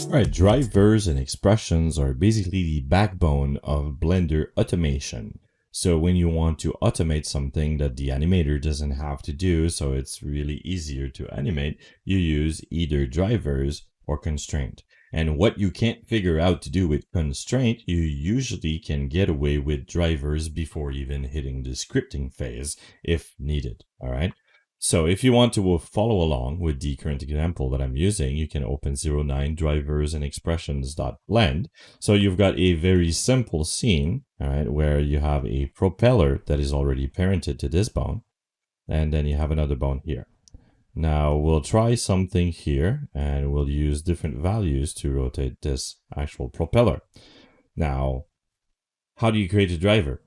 Alright, drivers and expressions are basically the backbone of Blender automation. So when you want to automate something that the animator doesn't have to do, so it's really easier to animate, you use either drivers or constraint. And what you can't figure out to do with constraint, you usually can get away with drivers before even hitting the scripting phase if needed, all right? So if you want to follow along with the current example that I'm using, you can open 09 drivers and expressions.blend. So you've got a very simple scene, all right, where you have a propeller that is already parented to this bone, and then you have another bone here. Now we'll try something here, and we'll use different values to rotate this actual propeller. Now, how do you create a driver?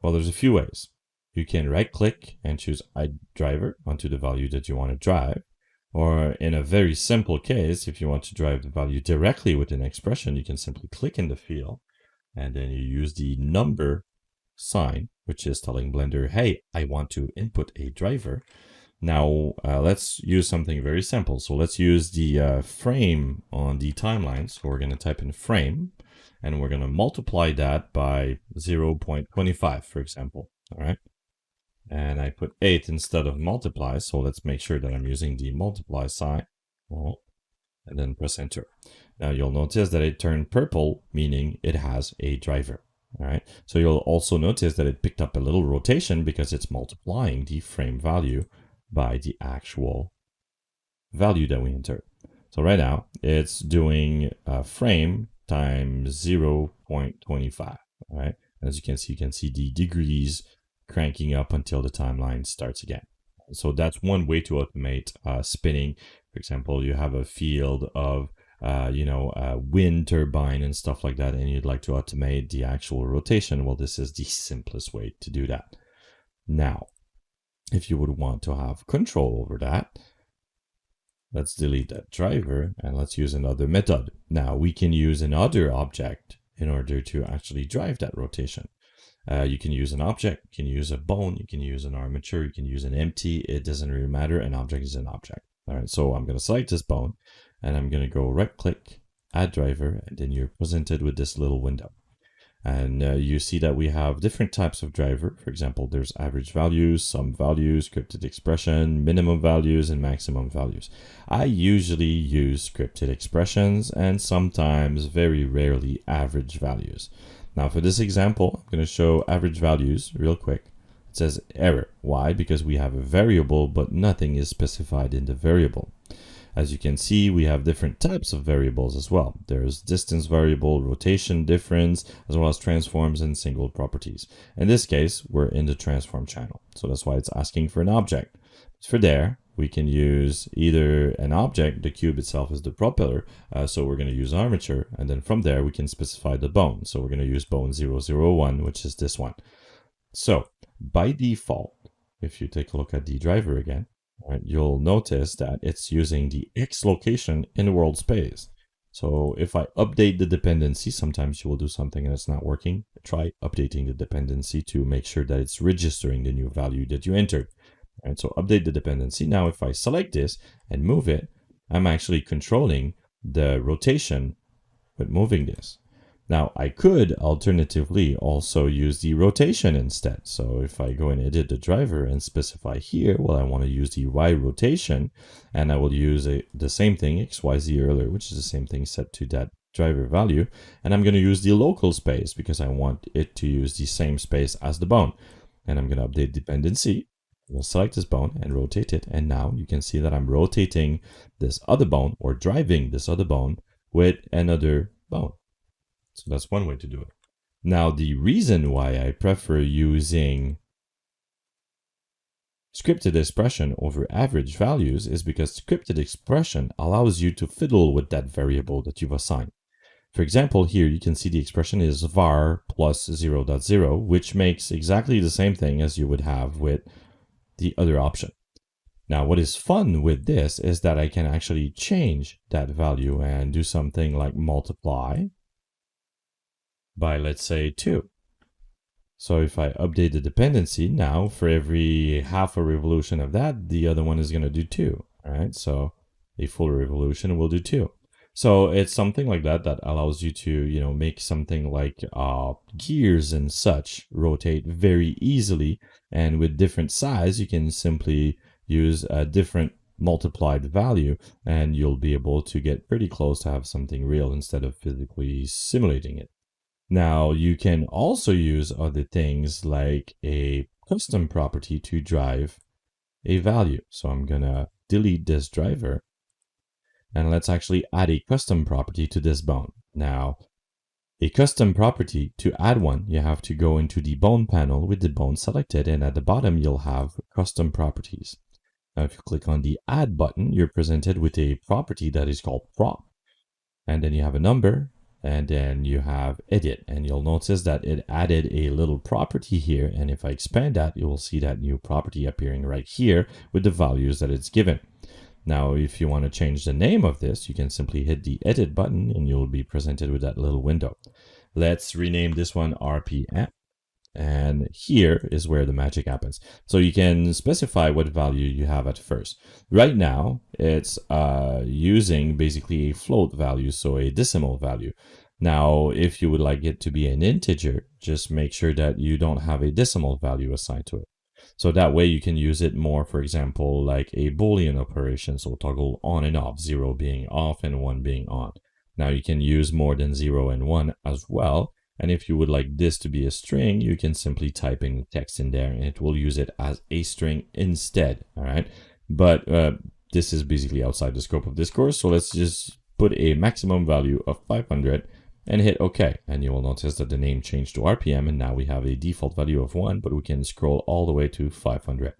Well, there's a few ways. You can right click and choose add driver onto the value that you want to drive. Or in a very simple case, if you want to drive the value directly with an expression, you can simply click in the field and then you use the number sign, which is telling Blender, hey, I want to input a driver. Now let's use something very simple. So let's use the frame on the timeline. So we're going to type in frame and we're going to multiply that by 0.25, for example. All right. And I put 8 instead of multiply, so let's make sure that I'm using the multiply sign, and then press enter. Now you'll notice that it turned purple, meaning it has a driver. All right. So you'll also notice that it picked up a little rotation because it's multiplying the frame value by the actual value that we entered. So right now it's doing frame times 0.25. All right. As you can see the degrees cranking up until the timeline starts again. So that's one way to automate spinning. For example, you have a field of wind turbine and stuff like that, and you'd like to automate the actual rotation. Well, this is the simplest way to do that. Now, if you would want to have control over that, let's delete that driver and let's use another method. Now we can use another object in order to actually drive that rotation. You can use an object, you can use a bone, you can use an armature, you can use an empty. It doesn't really matter. An object is an object. All right, so I'm going to select this bone and I'm going to go right click, add driver, and then you're presented with this little window. And you see that we have different types of driver. For example, there's average values, sum values, scripted expression, minimum values, and maximum values. I usually use scripted expressions and sometimes, very rarely, average values. Now for this example, I'm going to show average values real quick. It says error. Why? Because we have a variable, but nothing is specified in the variable. As you can see, we have different types of variables as well. There's distance variable, rotation difference, as well as transforms and single properties. In this case, we're in the transform channel. So that's why it's asking for an object. For there, we can use either an object, the cube itself is the propeller, so we're going to use armature, and then from there we can specify the bone. So we're going to use bone 001, which is this one. So by default, if you take a look at the driver again, right, you'll notice that it's using the X location in world space. So if I update the dependency, sometimes you will do something and it's not working. Try updating the dependency to make sure that it's registering the new value that you entered. And so update the dependency. Now, if I select this and move it, I'm actually controlling the rotation with moving this. Now, I could alternatively also use the rotation instead. So if I go and edit the driver and specify here, well, I want to use the Y rotation, and I will use the same thing, XYZ earlier, which is the same thing set to that driver value. And I'm going to use the local space because I want it to use the same space as the bone. And I'm going to update dependency. We'll select this bone and rotate it. And now you can see that I'm rotating this other bone or driving this other bone with another bone. So that's one way to do it. Now, the reason why I prefer using scripted expression over average values is because scripted expression allows you to fiddle with that variable that you've assigned. For example, here you can see the expression is var plus 0.0, which makes exactly the same thing as you would have with the other option. Now, what is fun with this is that I can actually change that value and do something like multiply by, let's say, 2. So if I update the dependency, now for every half a revolution of that, the other one is going to do 2. All right, so A full revolution will do too. So it's something like that that allows you to, make something like gears and such rotate very easily. And with different size, you can simply use a different multiplied value, and you'll be able to get pretty close to have something real instead of physically simulating it. Now, you can also use other things like a custom property to drive a value. So I'm gonna delete this driver, and let's actually add a custom property to this bone. Now, a custom property, to add one, you have to go into the bone panel with the bone selected, and at the bottom, you'll have custom properties. Now, if you click on the add button, you're presented with a property that is called prop. And then you have a number, and then you have edit. And you'll notice that it added a little property here. And if I expand that, you will see that new property appearing right here with the values that it's given. Now, if you want to change the name of this, you can simply hit the edit button and you'll be presented with that little window. Let's rename this one RPM. And here is where the magic happens. So you can specify what value you have at first. Right now, it's using basically a float value, so a decimal value. Now, if you would like it to be an integer, just make sure that you don't have a decimal value assigned to it. So that way you can use it more, for example, like a Boolean operation. So toggle on and off, 0 being off and 1 being on. Now you can use more than 0 and 1 as well. And if you would like this to be a string, you can simply type in the text in there and it will use it as a string instead. All right. But this is basically outside the scope of this course. So let's just put a maximum value of 500 and hit OK. And you will notice that the name changed to RPM. And now we have a default value of 1, but we can scroll all the way to 500.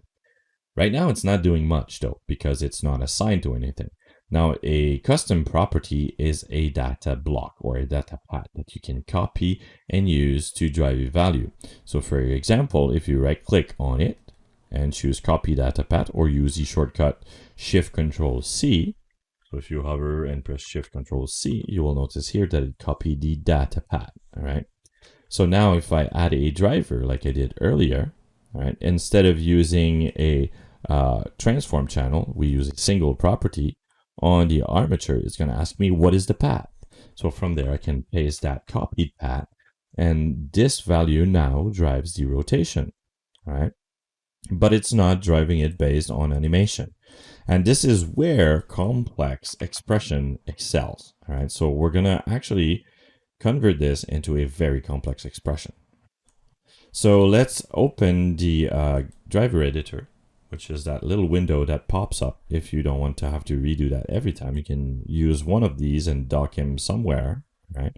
Right now, it's not doing much though, because it's not assigned to anything. Now, a custom property is a data block or a data path that you can copy and use to drive a value. So for example, if you right click on it and choose copy data path or use the shortcut Shift-Control-C, so if you hover and press Shift-Control-C, you will notice here that it copied the data path, all right? So now if I add a driver like I did earlier, all right, instead of using a transform channel, we use a single property. On the armature, it's going to ask me what is the path. So from there, I can paste that copied path, and this value now drives the rotation, all right? But it's not driving it based on animation. And this is where complex expression excels, all right? So we're going to actually convert this into a very complex expression. So let's open the driver editor, which is that little window that pops up. If you don't want to have to redo that every time, you can use one of these and dock him somewhere, right?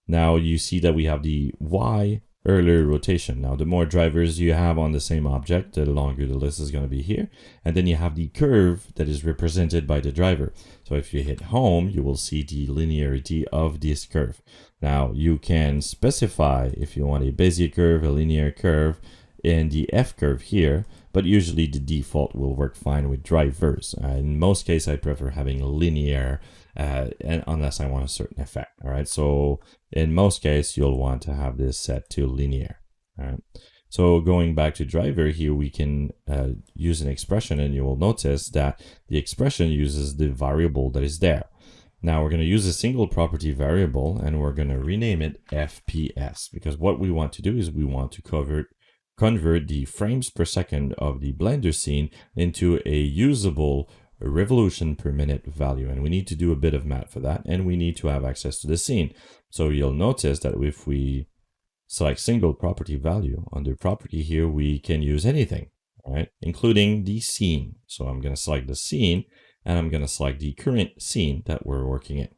Now you see that we have the Y earlier rotation. Now, the more drivers you have on the same object, the longer the list is going to be here. And then you have the curve that is represented by the driver. So if you hit home, you will see the linearity of this curve. Now, you can specify if you want a Bezier curve, a linear curve, in the F curve here, but usually the default will work fine with drivers. In most cases, I prefer having linear and unless I want a certain effect. All right. So in most cases, you'll want to have this set to linear. All right. So going back to driver here, we can use an expression, and you will notice that the expression uses the variable that is there. Now we're going to use a single property variable, and we're going to rename it FPS, because what we want to do is we want to convert the frames per second of the Blender scene into a usable revolution per minute value. And we need to do a bit of math for that, and we need to have access to the scene. So you'll notice that if we select single property value under property here, we can use anything, right? Including the scene. So I'm going to select the scene, and I'm going to select the current scene that we're working in.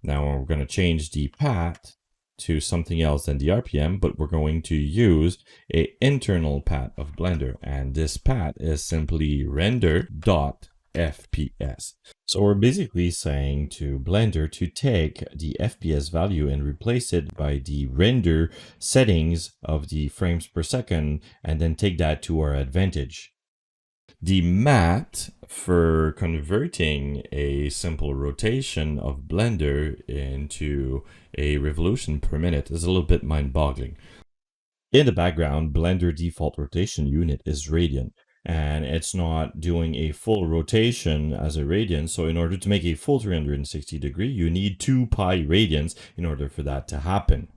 Now we're going to change the path to something else than the RPM, but we're going to use an internal path of Blender, and this path is simply render.fps. So we're basically saying to Blender to take the FPS value and replace it by the render settings of the frames per second, and then take that to our advantage. The math for converting a simple rotation of Blender into a revolution per minute is a little bit mind-boggling. In the background, Blender default rotation unit is radian, and it's not doing a full rotation as a radian. So in order to make a full 360 degree, you need 2 pi radians in order for that to happen.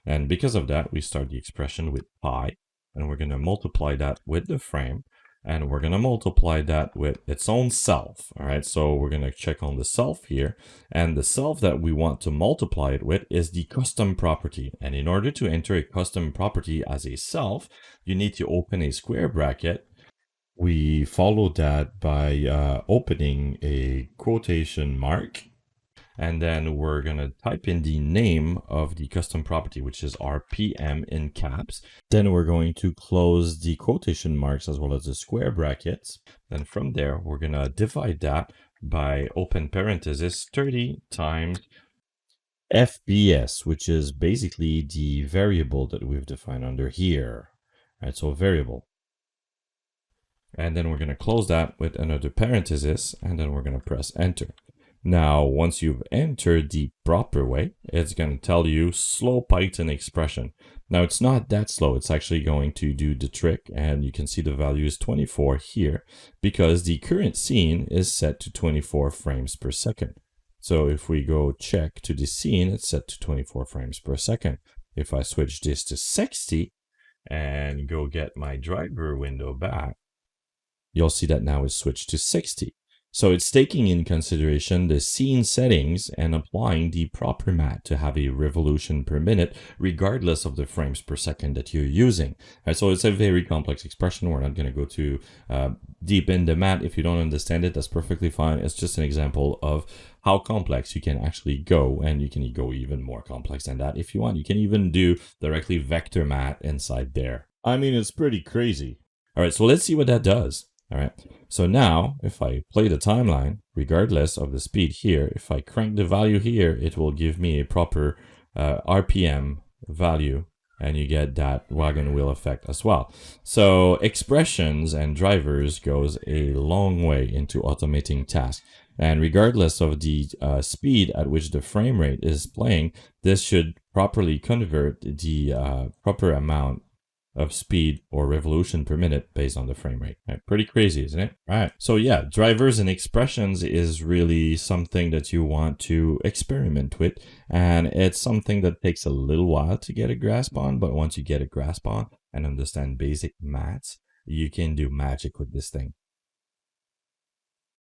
And because of that, we start the expression with pi, and we're going to multiply that with the frame, and we're going to multiply that with its own self. All right, so we're going to check on the self here, and the self that we want to multiply it with is the custom property. And in order to enter a custom property as a self, you need to open a square bracket. We follow that by opening a quotation mark, and then we're going to type in the name of the custom property, which is RPM in caps. Then we're going to close the quotation marks as well as the square brackets. Then from there, we're going to divide that by open parenthesis 30 times FPS, which is basically the variable that we've defined under here. All right, so variable. And then we're going to close that with another parenthesis, and then we're going to press enter. Now, once you've entered the proper way, it's going to tell you slow Python expression. Now, it's not that slow. It's actually going to do the trick, and you can see the value is 24 here because the current scene is set to 24 frames per second. So if we go check to the scene, it's set to 24 frames per second. If I switch this to 60 and go get my driver window back, you'll see that now it's switched to 60. So it's taking in consideration the scene settings and applying the proper math to have a revolution per minute, regardless of the frames per second that you're using. And so it's a very complex expression. We're not going to go too deep in the math. If you don't understand it, that's perfectly fine. It's just an example of how complex you can actually go, and you can go even more complex than that if you want. You can even do directly vector math inside there. I mean, it's pretty crazy. All right, so let's see what that does. All right, so now if I play the timeline, regardless of the speed here, if I crank the value here, it will give me a proper RPM value, and you get that wagon wheel effect as well. So expressions and drivers goes a long way into automating tasks. And regardless of the speed at which the frame rate is playing, this should properly convert the proper amount of speed or revolution per minute based on the frame rate. Right? Pretty crazy, isn't it? All right. So yeah, drivers and expressions is really something that you want to experiment with. And it's something that takes a little while to get a grasp on, but once you get a grasp on and understand basic maths, you can do magic with this thing.